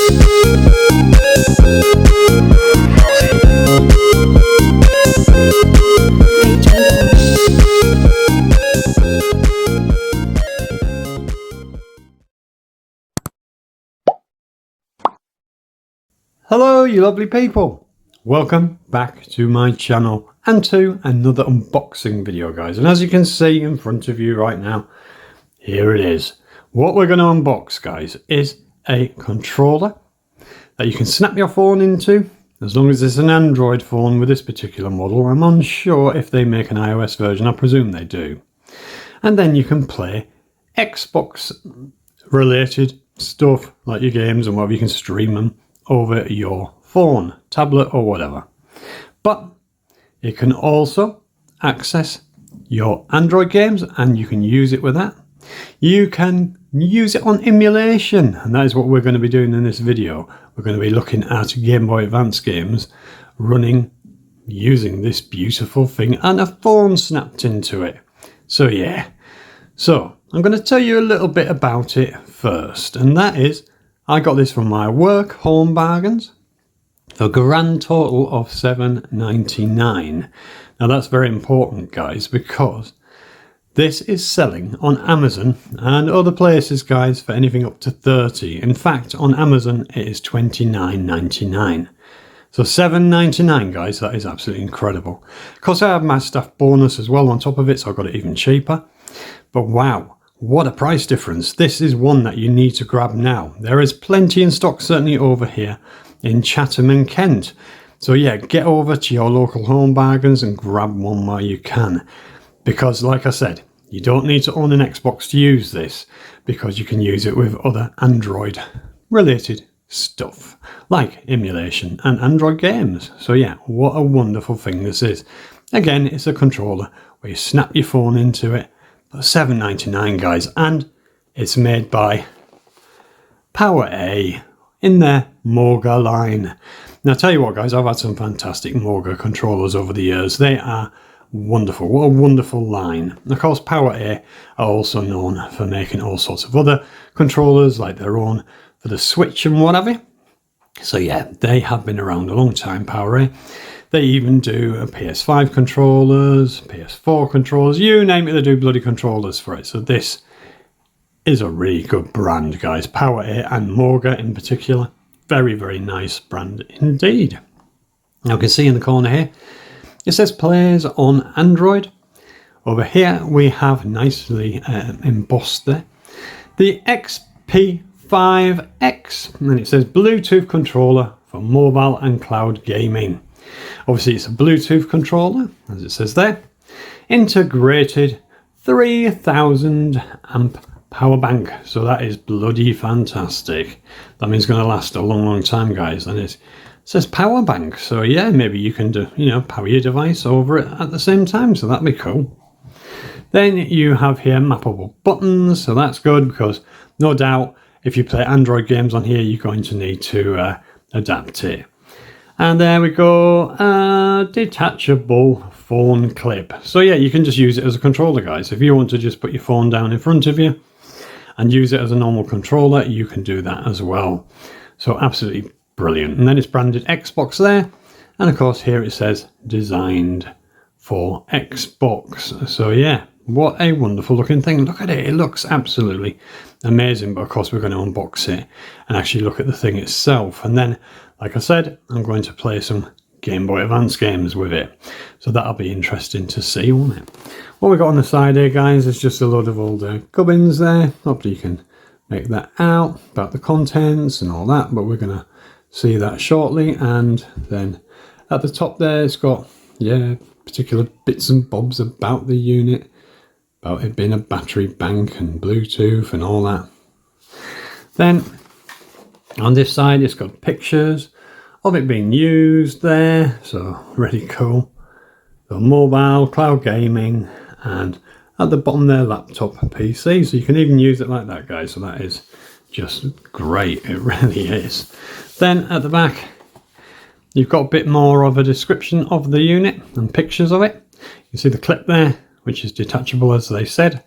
Hello you lovely people, welcome back to my channel and to another unboxing video guys, and as you can see in front of you right now, here it is. What we're going to unbox guys is a controller that you can snap your phone into, as long as it's an Android phone with this particular model. I'm unsure if they make an iOS version, I presume they do. And then you can play Xbox related stuff like your games and whatever, you can stream them over your phone, tablet or whatever. But you can also access your Android games and you can use it with that. You can use it on emulation, and that is what we're going to be doing in this video. We're going to be looking at Game Boy Advance games running using this beautiful thing and a phone snapped into it. So yeah, so I'm going to tell you a little bit about it first, and that is I got this from my work home bargains for a grand total of $7.99. Now that's very important guys, because this is selling on Amazon and other places guys for anything up to $30. In fact, on Amazon it is $29.99. So $7.99 guys, that is absolutely incredible. Of course I have my staff bonus as well on top of it, so I got it even cheaper. But wow, what a price difference. This is one that you need to grab now. There is plenty in stock, certainly over here in Chatham and Kent. So yeah, get over to your local home bargains and grab one while you can. Because like I said, you don't need to own an Xbox to use this, because you can use it with other Android related stuff like emulation and Android games. So yeah, what a wonderful thing this is. Again, it's a controller where you snap your phone into it. $7.99 guys, and it's made by PowerA in their MOGA line. Now tell you what guys, I've had some fantastic MOGA controllers over the years. They are wonderful. What a wonderful line. Of course PowerA are also known for making all sorts of other controllers like their own for the Switch and whatever. So yeah, they have been around a long time, PowerA. They even do PS5 controllers, PS4 controllers, you name it, they do bloody controllers for it. So this is a really good brand, guys. PowerA and MOGA in particular. Very, very nice brand indeed. Now you can see in the corner here, it says plays on Android. Over here we have nicely embossed there the XP5X, and it says Bluetooth controller for mobile and cloud gaming. Obviously it's a Bluetooth controller, as it says there. Integrated 3000 amp power bank. So that is bloody fantastic. That means it's going to last a long, long time, guys. And it says power bank. So yeah, maybe you can do, power your device over it at the same time. So that'd be cool. Then you have here mappable buttons. So that's good, because no doubt if you play Android games on here, you're going to need to adapt it. And there we go, detachable phone clip. So yeah, you can just use it as a controller, guys. If you want to just put your phone down in front of you and use it as a normal controller, you can do that as well. So absolutely brilliant. And then it's branded Xbox there. And of course here it says designed for Xbox. So yeah, what a wonderful looking thing. Look at it, it looks absolutely amazing. But of course we're going to unbox it and actually look at the thing itself. And then, like I said, I'm going to play some Game Boy Advance games with it. So that'll be interesting to see, won't it? What we got on the side here, guys, is just a load of old gubbins there. Hopefully you can make that out about the contents and all that, but we're going to see that shortly. And then at the top there, it's got, yeah, particular bits and bobs about the unit, about it being a battery bank and Bluetooth and all that. Then on this side, it's got pictures of it being used there, so really cool. So mobile, cloud gaming, and at the bottom there, laptop PC. So you can even use it like that, guys. So that is just great. It really is. Then at the back, you've got a bit more of a description of the unit and pictures of it. You can see the clip there, which is detachable, as they said.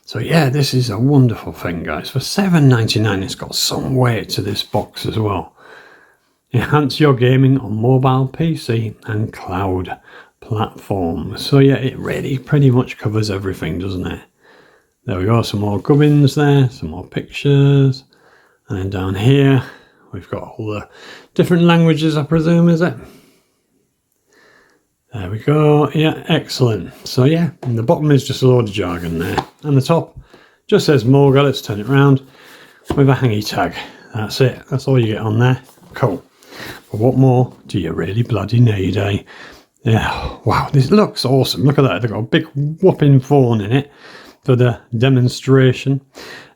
So yeah, this is a wonderful thing, guys. For $7.99, it's got some weight to this box as well. Enhance your gaming on mobile, PC and cloud platforms. So yeah, it really pretty much covers everything, doesn't it? There we go, some more gubbins there, some more pictures. And then down here, we've got all the different languages, I presume, is it? There we go. Yeah, excellent. So yeah, and the bottom is just a load of jargon there. And the top just says MOGA. Let's turn it around with a hangy tag. That's it. That's all you get on there. Cool. But what more do you really bloody need, eh? Yeah. Wow, this looks awesome. Look at that. They've got a big whopping phone in it for the demonstration.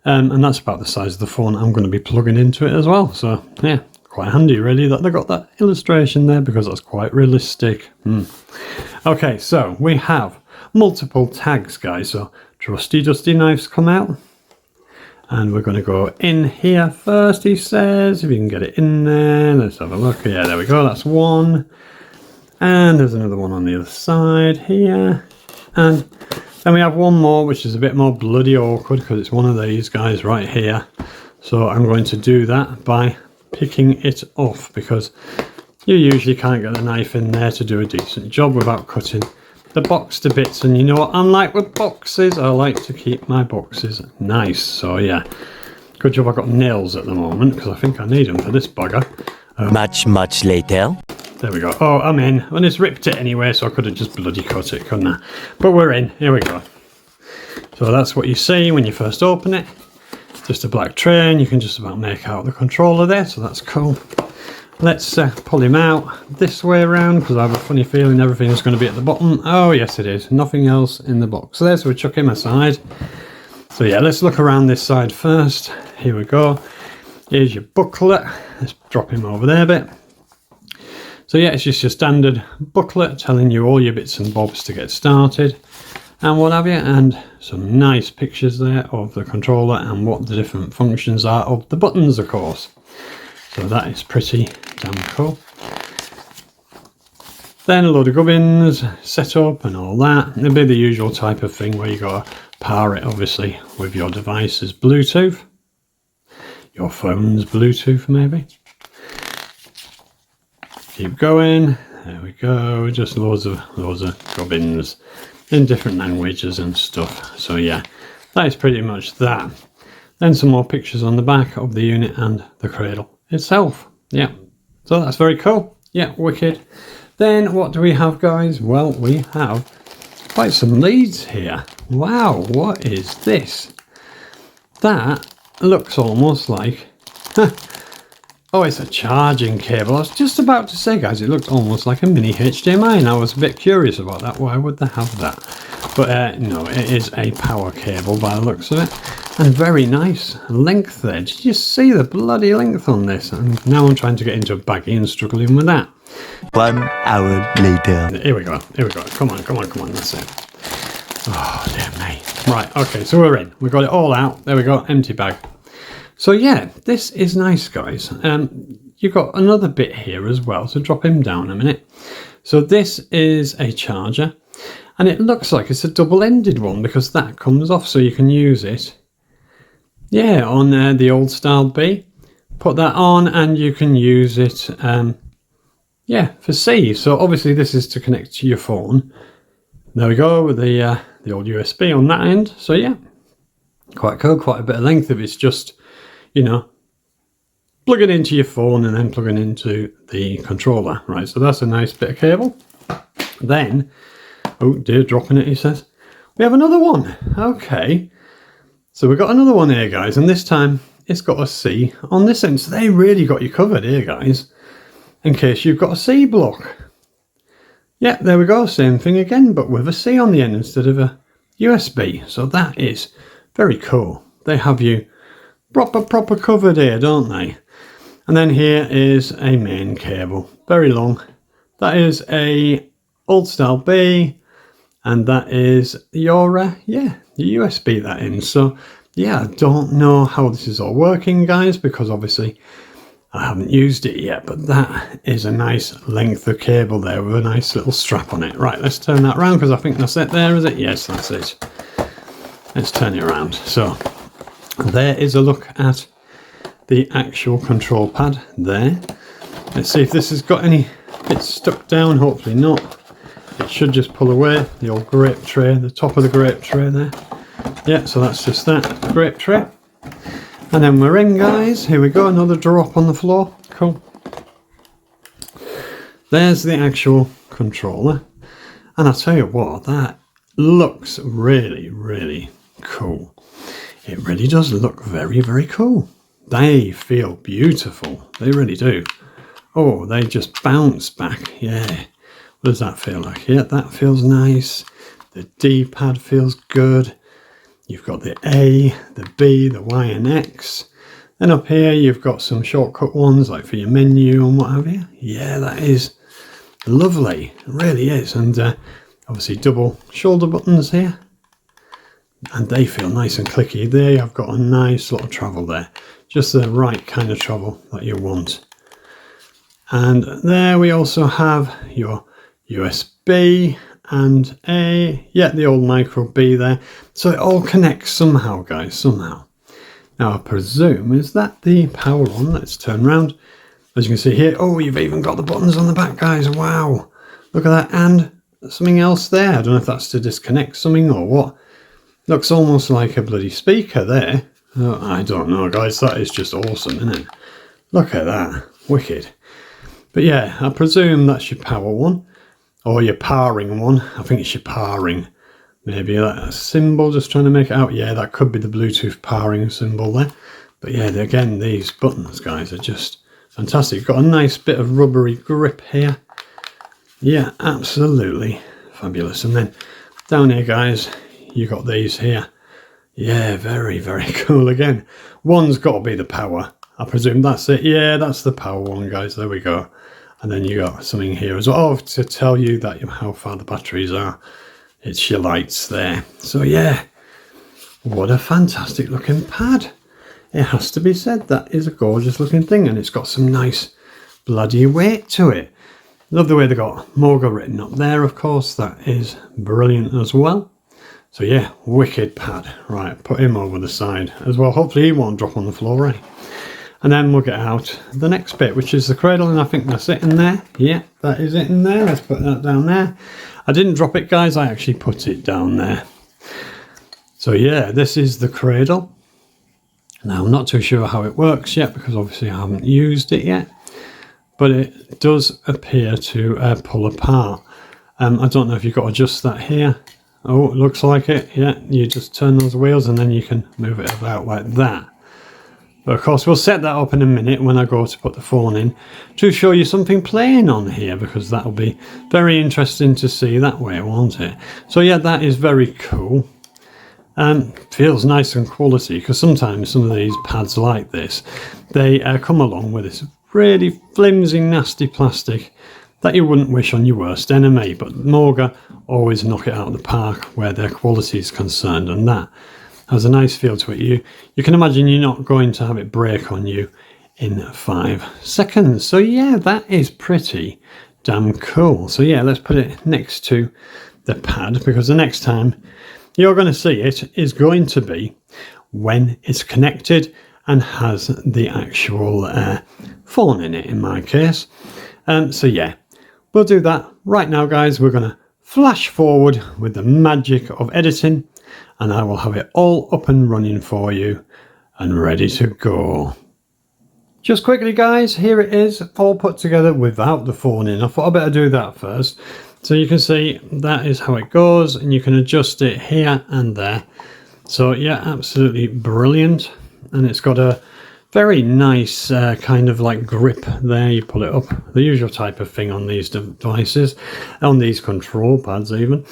And that's about the size of the phone I'm going to be plugging into it as well. So yeah, quite handy really that they got that illustration there, because that's quite realistic. Okay, so we have multiple tags, guys. So trusty dusty knives come out, and we're going to go in here first, he says. If you can get it in there, let's have a look. Yeah, there we go, that's one. And there's another one on the other side here, and then we have one more which is a bit more bloody awkward because it's one of these guys right here. So I'm going to do that by picking it off, because you usually can't get the knife in there to do a decent job without cutting the box to bits. And you know what I'm like with boxes, I like to keep my boxes nice. So yeah, good job I got nails at the moment, because I think I need them for this bugger. Much later. There we go. Oh, I'm in. And it's ripped it anyway, so I could have just bloody cut it, couldn't I? But we're in. Here we go. So that's what you see when you first open it. Just a black tray, and you can just about make out the controller there, so that's cool. Let's pull him out this way around, because I have a funny feeling everything's going to be at the bottom. Oh, yes, it is. Nothing else in the box there, so we chuck him aside. So yeah, let's look around this side first. Here we go. Here's your booklet. Let's drop him over there a bit. So yeah, it's just your standard booklet telling you all your bits and bobs to get started and what have you, and some nice pictures there of the controller and what the different functions are of the buttons, of course. So that is pretty damn cool. Then a load of gubbins, setup and all that. It'll be the usual type of thing where you got to power it obviously with your device's Bluetooth, your phone's Bluetooth maybe. Keep going. There we go. Just loads of gubbins in different languages and stuff. So yeah, that is pretty much that. Then some more pictures on the back of the unit and the cradle itself. Yeah, so that's very cool. Yeah, wicked. Then what do we have, guys? Well, we have quite some leads here. Wow, what is this? That looks almost like oh, it's a charging cable. I was just about to say, guys, it looked almost like a mini HDMI, and I was a bit curious about that. Why would they have that? But no, it is a power cable by the looks of it. And very nice length there. Did you see the bloody length on this? And now I'm trying to get into a baggie and struggling with that. 1 hour later. Here we go. Here we go. Come on. That's it. Oh, dear me. Right, okay, so we're in. We've got it all out. There we go. Empty bag. So yeah, this is nice, guys. You've got another bit here as well, so drop him down a minute. So this is a charger, and it looks like it's a double-ended one because that comes off, so you can use it, yeah, on the old style B. Put that on and you can use it, yeah, for C. So obviously this is to connect to your phone. There we go, with the old USB on that end. So yeah, quite cool, quite a bit of length if it's just, you know, plug it into your phone and then plug it into the controller. Right, so that's a nice bit of cable. Then, oh dear, dropping it, he says. We have another one. Okay. So we've got another one here, guys, and this time it's got a C on this end. So they really got you covered here, guys, in case you've got a C block. Yeah, there we go. Same thing again, but with a C on the end instead of a USB. So that is very cool. They have you proper covered here, don't they? And then here is a main cable, very long. That is a old style B, and that is your yeah, the USB that in. So yeah, I don't know how this is all working, guys, because obviously I haven't used it yet, but that is a nice length of cable there with a nice little strap on it. Right, let's turn that around because I think that's it there, is it? Yes, that's it. let's turn it around. So there is a look at the actual control pad there. Let's see if this has got any bits stuck down. Hopefully not. It should just pull away. The old grape tray, the top of the grape tray there. Yeah, so that's just that grape tray. And then we're in, guys. Here we go, another drop on the floor. Cool. There's the actual controller. And I'll tell you what, that looks really, really cool. It really does look very, very cool. They feel beautiful. They really do. Oh, they just bounce back. Yeah. What does that feel like? Yeah, that feels nice. The D-pad feels good. You've got the A, the B, the Y and X. And up here you've got some shortcut ones like for your menu and what have you. Yeah, that is lovely. It really is. And obviously double shoulder buttons here. And they feel nice and clicky. There I've got a nice little travel there. Just the right kind of travel that you want. And there we also have your USB and the old micro B there. So it all connects somehow, guys, somehow. Now I presume, is that the power on? Let's turn around. As you can see here, oh, you've even got the buttons on the back, guys. Wow. Look at that. And something else there. I don't know if that's to disconnect something or what. Looks almost like a bloody speaker there. Oh, I don't know, guys. That is just awesome, isn't it? Look at that. Wicked. But yeah, I presume that's your power one. Or your powering one. I think it's your powering. Maybe that symbol, just trying to make it out. Yeah, that could be the Bluetooth powering symbol there. But yeah, again, these buttons, guys, are just fantastic. You've got a nice bit of rubbery grip here. Yeah, absolutely fabulous. And then down here, guys, you got these here. Yeah, very, very cool. Again, one's got to be the power. I presume that's it. Yeah, that's the power one, guys. There we go. And then you got something here as well to tell you that how far the batteries are. It's your lights there. So yeah, what a fantastic looking pad. It has to be said, that is a gorgeous looking thing, and it's got some nice bloody weight to it. Love the way they got MOGA written up there, of course. That is brilliant as well. So yeah, wicked pad. Right, put him over the side as well. Hopefully he won't drop on the floor, right? And then we'll get out the next bit, which is the cradle, and I think that's it in there. Yeah, that is it in there. Let's put that down there. I didn't drop it, guys. I actually put it down there. So yeah, this is the cradle. Now, I'm not too sure how it works yet because obviously I haven't used it yet. But it does appear to pull apart. I don't know if you've got to adjust that here. Oh, it looks like it. Yeah, you just turn those wheels and then you can move it about like that. But of course, we'll set that up in a minute when I go to put the phone in to show you something playing on here, because that'll be very interesting to see that way, won't it? So yeah, that is very cool. Feels nice and quality, because sometimes some of these pads like this, they come along with this really flimsy, nasty plastic that you wouldn't wish on your worst enemy. But MOGA always knock it out of the park where their quality is concerned, and that has a nice feel to it. You can imagine you're not going to have it break on you in 5 seconds. So yeah, that is pretty damn cool. So yeah, let's put it next to the pad, because the next time you're going to see it is going to be when it's connected and has the actual phone in it, in my case. So yeah, we'll do that right now, guys. We're going to flash forward with the magic of editing, and I will have it all up and running for you and ready to go. Just quickly, guys, here it is all put together without the phone in. I thought I'd better do that first. So you can see that is how it goes, and you can adjust it here and there. So yeah, absolutely brilliant. And it's got a very nice kind of like grip there. You pull it up, the usual type of thing on these devices, on these control pads even.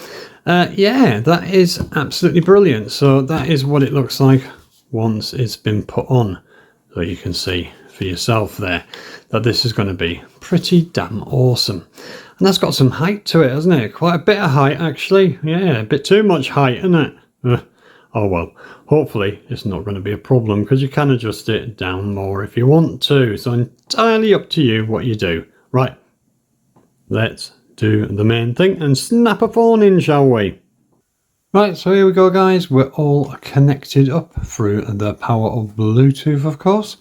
Yeah, that is absolutely brilliant. So that is what it looks like once it's been put on. So you can see for yourself there that this is going to be pretty damn awesome. And that's got some height to it, hasn't it? Quite a bit of height, actually. Yeah, a bit too much height, isn't it? Oh well, hopefully it's not going to be a problem, because you can adjust it down more if you want to. So entirely up to you what you do. Right, let's do the main thing and snap a phone in, shall we? Right, so here we go guys, we're all connected up through the power of Bluetooth of course.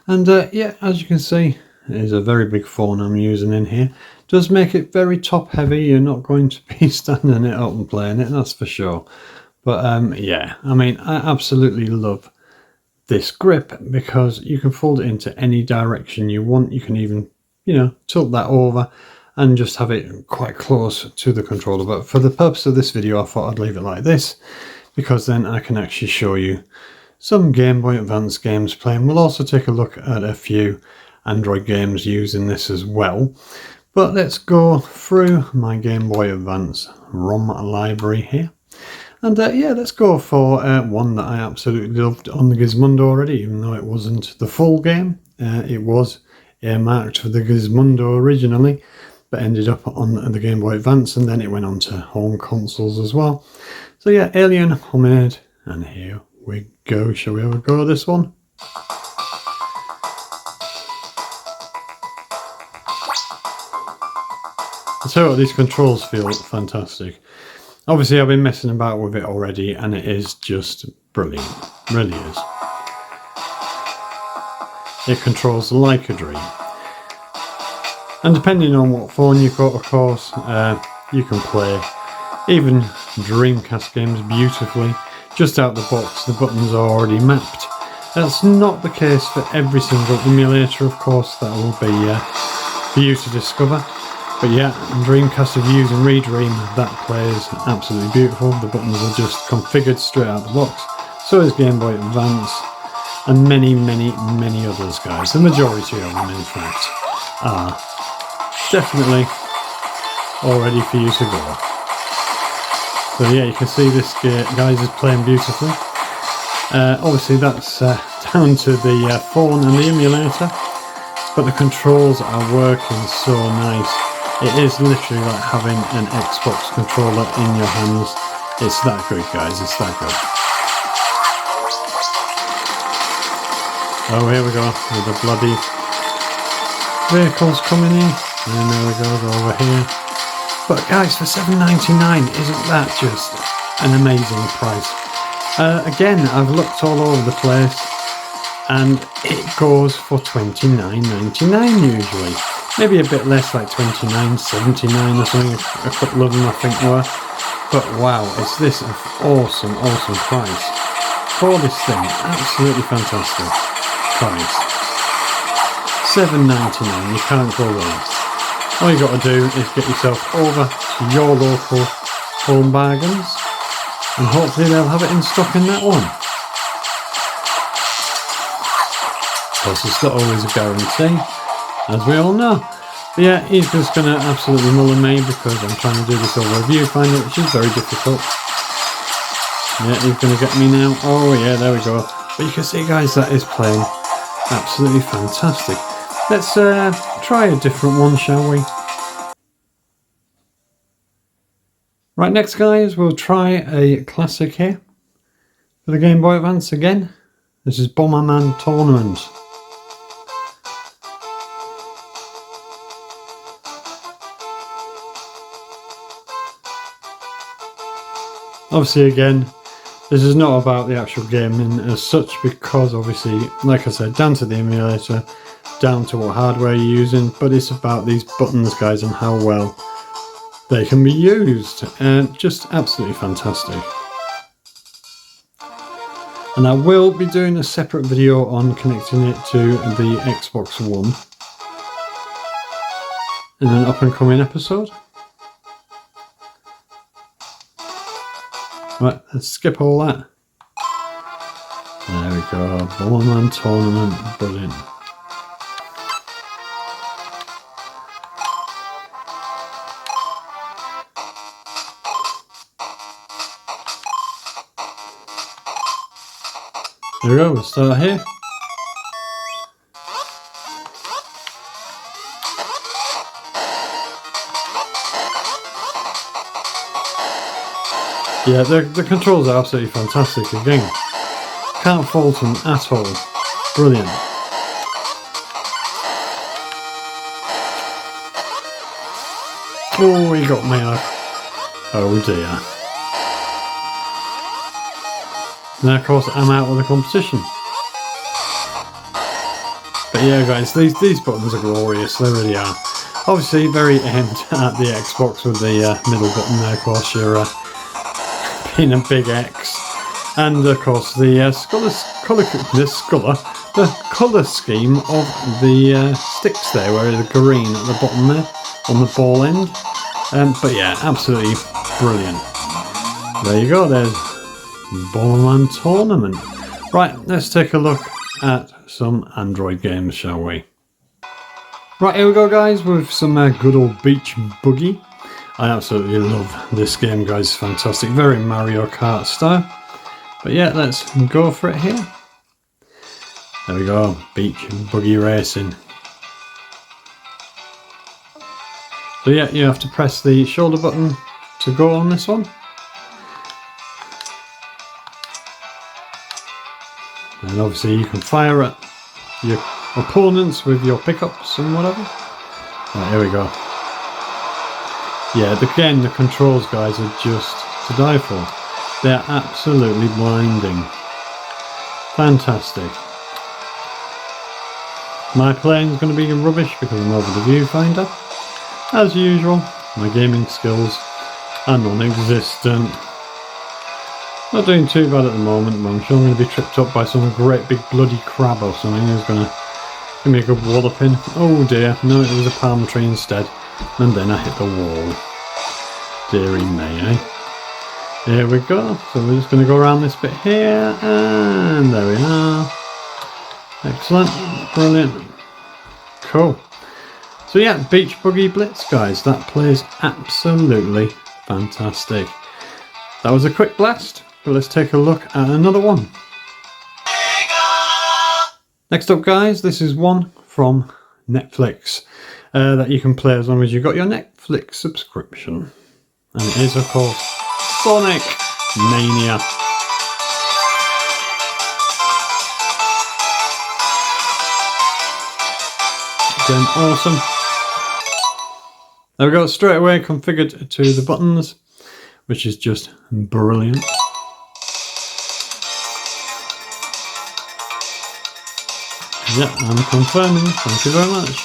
And yeah, as you can see, it is a very big phone I'm using in here. Does make it very top heavy, you're not going to be standing it up and playing it, that's for sure. But yeah, I mean, I absolutely love this grip because you can fold it into any direction you want. You can even, you know, tilt that over and just have it quite close to the controller. But for the purpose of this video, I thought I'd leave it like this because then I can actually show you some Game Boy Advance games playing. We'll also take a look at a few Android games using this as well. But let's go through my Game Boy Advance ROM library here. And yeah, let's go for one that I absolutely loved on the Gizmondo already, even though it wasn't the full game. It was earmarked for the Gizmondo originally, but ended up on the Game Boy Advance, and then it went on to home consoles as well. So yeah, Alien Homemade, and here we go. Shall we have a go at this one? I tell you what, these controls feel fantastic. Obviously I've been messing about with it already and it is just brilliant, it really is. It controls like a dream. And depending on what phone you've got, of course, you can play even Dreamcast games beautifully. Just out the box, the buttons are already mapped. That's not the case for every single emulator, of course, that will be for you to discover. But yeah, Dreamcast Reviews and Redream, that plays absolutely beautiful. The buttons are just configured straight out the box. So is Game Boy Advance and many others, guys. The majority of them, in fact, are definitely all ready for you to go. So yeah, you can see this guys is playing beautifully. Obviously that's down to the phone and the emulator, but the controls are working so nice. It is literally like having an Xbox controller in your hands. It's that good, guys, it's that good. Oh, here we go, with the bloody vehicles coming in. And there we go, over here. But guys, for $7.99, isn't that just an amazing price? Again, I've looked all over the place, and it goes for $29.99 usually. Maybe a bit less, like $29.79 or something, a couple of them I think were. But wow, is this an awesome price for this thing. Absolutely fantastic price. $7.99, you can't go wrong. All you got to do is get yourself over to your local Home Bargains, and hopefully they'll have it in stock in that one. Of course, it's not always a guarantee, as we all know. But yeah, he's just going to absolutely mullen me because I'm trying to do this over a viewfinder, which is very difficult. Yeah, he's going to get me now. Oh yeah, there we go. But you can see, guys, that is playing absolutely fantastic. Let's try a different one, shall we? Right, next guys, we'll try a classic here for the Game Boy Advance again. This is Bomberman Tournament. Obviously, again, this is not about the actual gaming as such, because obviously, like I said, down to the emulator, down to what hardware you're using, but it's about these buttons, guys, and how well they can be used. Just absolutely fantastic. And I will be doing a separate video on connecting it to the Xbox One in an up and coming episode. Right, let's skip all that. There we go, Bomberman Tournament, brilliant. There we go, we'll start here. Yeah, the controls are absolutely fantastic again. Can't fault them at all. Brilliant. Oh, he got me. Oh dear. And then of course I'm out of the competition. But yeah guys, these buttons are glorious, they really are. Obviously very aimed at the Xbox with the middle button there, of course, you're being a big X. And of course the colour scheme of the sticks there, where the green at the bottom there, on the ball end. But yeah, absolutely brilliant. There you go, there's Bomberman Tournament. Right, let's take a look at some Android games, shall we? Right, here we go guys, with some good old Beach Buggy. I absolutely love this game guys, it's fantastic, very Mario Kart style. But yeah, let's go for it here. There we go, Beach Buggy Racing. So yeah, you have to press the shoulder button to go on this one. And obviously you can fire at your opponents with your pickups and whatever. Right, here we go. Yeah, again, the controls guys are just to die for. They're absolutely blinding. Fantastic. My playing's going to be rubbish because I'm over the viewfinder. As usual, my gaming skills are non-existent. Not doing too bad at the moment, but I'm sure I'm going to be tripped up by some great big bloody crab or something who's going to give me a good walloping. Oh dear, no, it was a palm tree instead. And then I hit the wall. Deary me, eh? Here we go. So we're just going to go around this bit here, and there we are. Excellent, brilliant, cool. So yeah, Beach Buggy Blitz guys, that plays absolutely fantastic. That was a quick blast, but let's take a look at another one. Next up guys, this is one from Netflix that you can play as long as you've got your Netflix subscription. And it is of course Sonic Mania. Again, awesome. There we go, straight away configured to the buttons, which is just brilliant. Yeah, I'm confirming, thank you very much.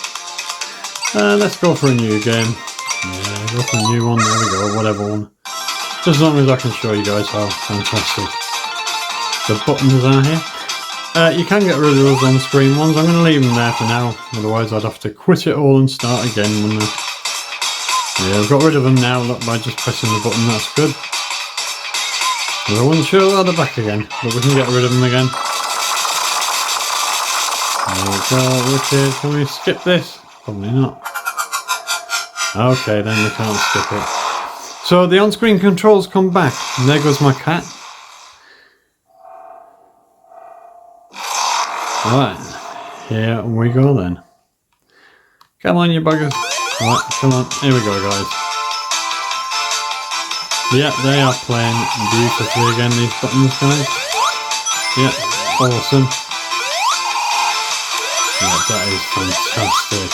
Let's go for a new game. Yeah, go for a new one, there we go, whatever one. Just as long as I can show you guys how fantastic the buttons are here. You can get rid of those on-screen ones, I'm going to leave them there for now, otherwise I'd have to quit it all and start again, wouldn't I? Yeah, I've got rid of them now, look, by just pressing the button, that's good. I wasn't sure how they're back again, but we can get rid of them again. There we go, wicked. Can we skip this? Probably not. Okay, then we can't skip it. So the on-screen controls come back, and there goes my cat. Alright, here we go then. Come on you buggers. Alright, come on, here we go guys. Yeah, they are playing beautifully again, these buttons guys. Yeah, awesome. Yeah, that is fantastic.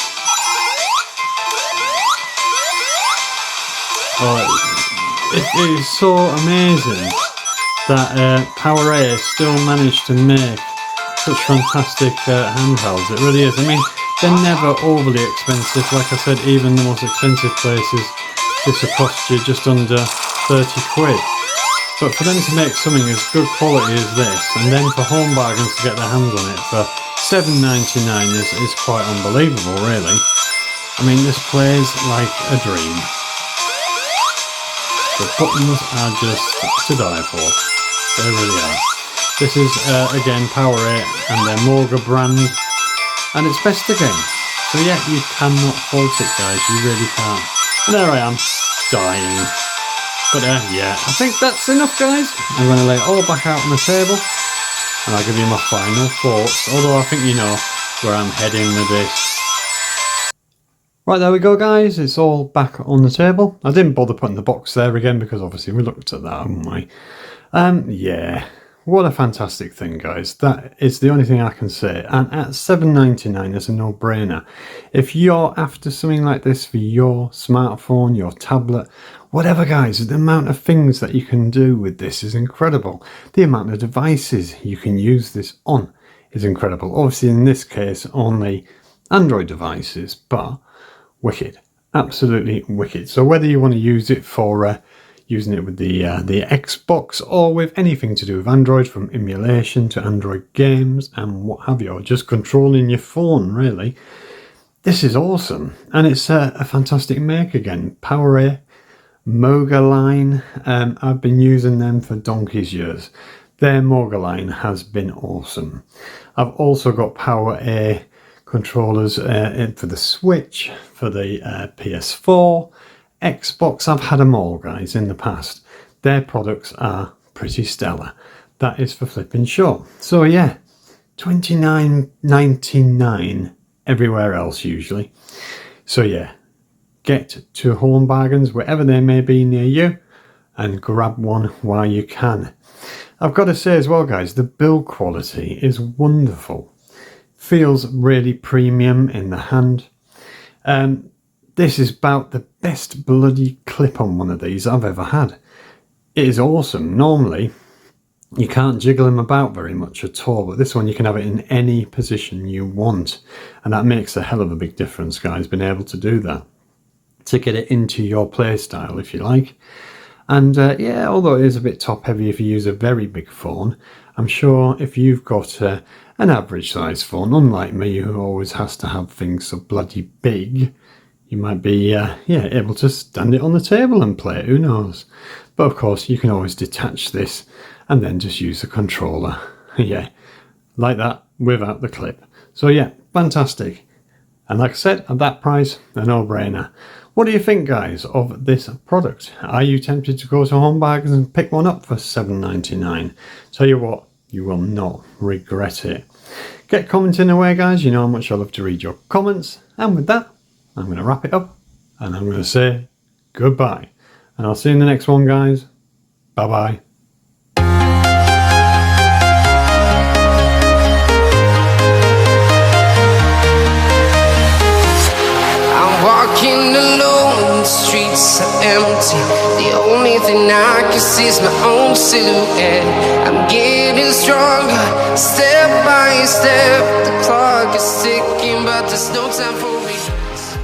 Oh, it is so amazing that PowerA still managed to make such fantastic handhelds. It really is. I mean, they're never overly expensive. Like I said, even the most expensive places, this will cost you just under 30 quid. But for them to make something as good quality as this, and then for home bargains to get their hands on it for $7.99 is quite unbelievable, really. I mean, this plays like a dream. The buttons are just to die for. They really are. This is, again, PowerA and their MOGA brand. And it's best again. So yeah, you cannot fault it guys, you really can't. And there I am, dying. But yeah, I think that's enough guys. I'm going to lay it all back out on the table. And I'll give you my final thoughts. Although I think you know where I'm heading with this. Right, there we go guys, it's all back on the table. I didn't bother putting the box there again because obviously we looked at that, haven't we? Yeah, what a fantastic thing, guys. That is the only thing I can say. And at $7.99, it's a no-brainer. If you're after something like this for your smartphone, your tablet, whatever, guys, the amount of things that you can do with this is incredible. The amount of devices you can use this on is incredible. Obviously, in this case, only Android devices, but wicked. Absolutely wicked. So whether you want to use it for using it with the Xbox or with anything to do with Android, from emulation to Android games and what have you, or just controlling your phone, really, this is awesome. And it's a fantastic make again. PowerA, MOGA line, I've been using them for donkey's years. Their MOGA line has been awesome. I've also got PowerA controllers for the Switch, for the PS4, Xbox. I've had them all, guys, in the past. Their products are pretty stellar. That is for flipping sure. So yeah, $29.99 everywhere else usually. So yeah, get to Home Bargains wherever they may be near you and grab one while you can. I've got to say as well, guys, the build quality is wonderful. Feels really premium in the hand. This is about the best bloody clip on one of these I've ever had. It is awesome. Normally, you can't jiggle them about very much at all, but this one you can have it in any position you want. And that makes a hell of a big difference, guys, being able to do that. To get it into your play style, if you like. And yeah, although it is a bit top heavy if you use a very big phone, I'm sure if you've got an average size phone, unlike me who always has to have things so bloody big, you might be able to stand it on the table and play it, who knows. But of course you can always detach this and then just use the controller. Yeah, like that, without the clip. So yeah, fantastic. And like I said, at that price, a no-brainer. What do you think, guys, of this product? Are you tempted to go to Home Bargains and pick one up for $7.99? Tell you what, you will not regret it. Get commenting away, guys. You know how much I love to read your comments. And with that, I'm going to wrap it up and I'm going to say goodbye. And I'll see you in the next one, guys. Bye-bye. Walking alone, the streets are empty. The only thing I can see is my own silhouette. I'm getting stronger, step by step. The clock is ticking, but there's no time for regrets.